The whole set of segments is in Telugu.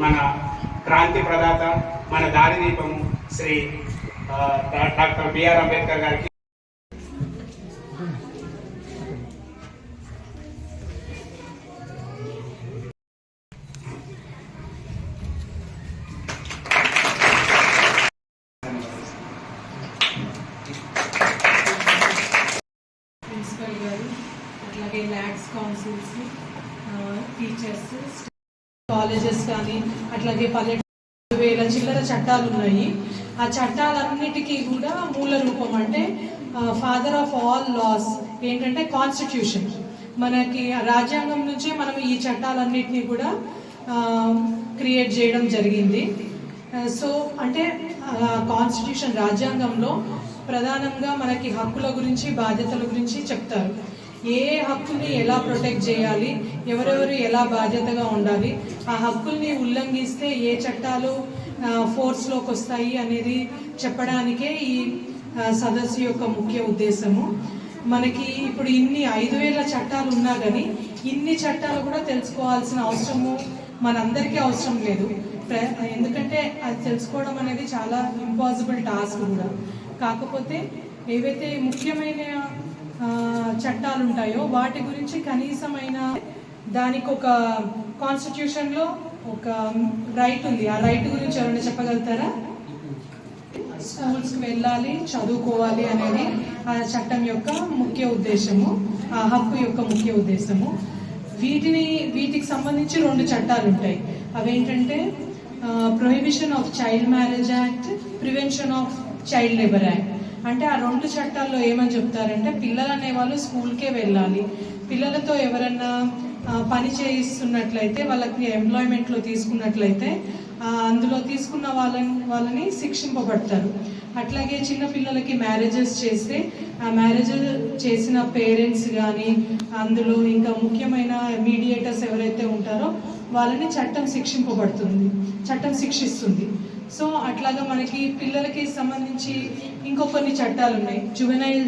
మన క్రాంతి ప్రదాత, మన దారిదీపము శ్రీ డాక్టర్ బిఆర్ అంబేద్కర్ గారికి ప్రిన్సిపల్ గారు, అట్లాగే ల్యాడ్స్ కౌన్సిల్స్, టీచర్స్, కాలేజెస్ కానీ అట్లాగే 12,000 చిల్లర చట్టాలు ఉన్నాయి. ఆ చట్టాలన్నిటికీ కూడా మూల రూపం అంటే ఫాదర్ ఆఫ్ ఆల్ లాస్ ఏంటంటే కాన్స్టిట్యూషన్. మనకి రాజ్యాంగం నుంచే మనం ఈ చట్టాలన్నిటినీ కూడా క్రియేట్ చేయడం జరిగింది. సో అంటే కాన్స్టిట్యూషన్ రాజ్యాంగంలో ప్రధానంగా మనకి హక్కుల గురించి, బాధ్యతల గురించి చెప్తారు. ఏ హక్కుని ఎలా ప్రొటెక్ట్ చేయాలి, ఎవరెవరు ఎలా బాధ్యతగా ఉండాలి, ఆ హక్కుల్ని ఉల్లంఘిస్తే ఏ చట్టాలు ఫోర్స్లోకి వస్తాయి అనేది చెప్పడానికే ఈ సదస్సు యొక్క ముఖ్య ఉద్దేశము. మనకి ఇప్పుడు ఇన్ని 5,000 చట్టాలు ఉన్నా కానీ ఇన్ని చట్టాలు కూడా తెలుసుకోవాల్సిన అవసరము మనందరికీ అవసరం లేదు. ఎందుకంటే అది తెలుసుకోవడం అనేది చాలా ఇంపాసిబుల్ టాస్క్ కూడా. కాకపోతే ఏవైతే ముఖ్యమైన చట్టాలు ఉంటాయో వాటి గురించి కనీసమైన దానికి ఒక కాన్స్టిట్యూషన్లో ఒక రైట్ ఉంది. ఆ రైట్ గురించి ఎవరైనా చెప్పగలుగుతారా? స్కూల్స్కి వెళ్ళాలి, చదువుకోవాలి అనేది ఆ చట్టం యొక్క ముఖ్య ఉద్దేశము, ఆ హక్కు యొక్క ముఖ్య ఉద్దేశము. వీటికి సంబంధించి 2 చట్టాలు ఉంటాయి. అవేంటంటే prohibition of child marriage act, prevention of child labour act. అంటే ఆ 2 చట్టాల్లో ఏమని చెప్తారంటే పిల్లలు అనేవాళ్ళు స్కూల్కే వెళ్ళాలి. పిల్లలతో ఎవరన్నా పని చేయిస్తున్నట్లయితే, వాళ్ళకి ఎంప్లాయ్మెంట్లో తీసుకున్నట్లయితే అందులో తీసుకున్న వాళ్ళని శిక్షింపబడతారు. అట్లాగే చిన్నపిల్లలకి మ్యారేజెస్ చేస్తే ఆ మ్యారేజ్ చేసిన పేరెంట్స్ కానీ అందులో ఇంకా ముఖ్యమైన మీడియేటర్స్ ఎవరైతే ఉంటారో వాళ్ళని చట్టం శిక్షిస్తుంది. సో అట్లాగా మనకి పిల్లలకి సంబంధించి ఇంకో కొన్ని చట్టాలు ఉన్నాయి. జువెనైల్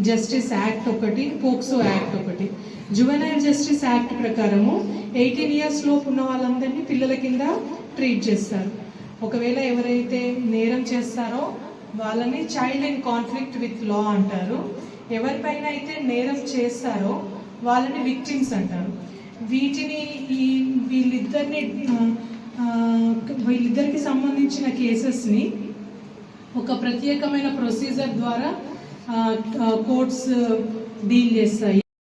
జస్టిస్ యాక్ట్ ఒకటి, పోక్సో యాక్ట్ ఒకటి. జువెనైల్ జస్టిస్ యాక్ట్ ప్రకారము 18 years లోపు ఉన్న వాళ్ళందరినీ పిల్లల కింద ట్రీట్ చేస్తారు. ఒకవేళ ఎవరైతే నేరం చేస్తారో వాళ్ళని child in conflict with law అంటారు. ఎవరిపైన అయితే నేరం చేస్తారో వాళ్ళని విక్టిమ్స్ అంటారు. వీళ్ళిద్దరికి సంబంధించిన కేసెస్ని ఒక ప్రత్యేకమైన ప్రొసీజర్ ద్వారా కోర్ట్స్ డీల్ చేస్తాయి.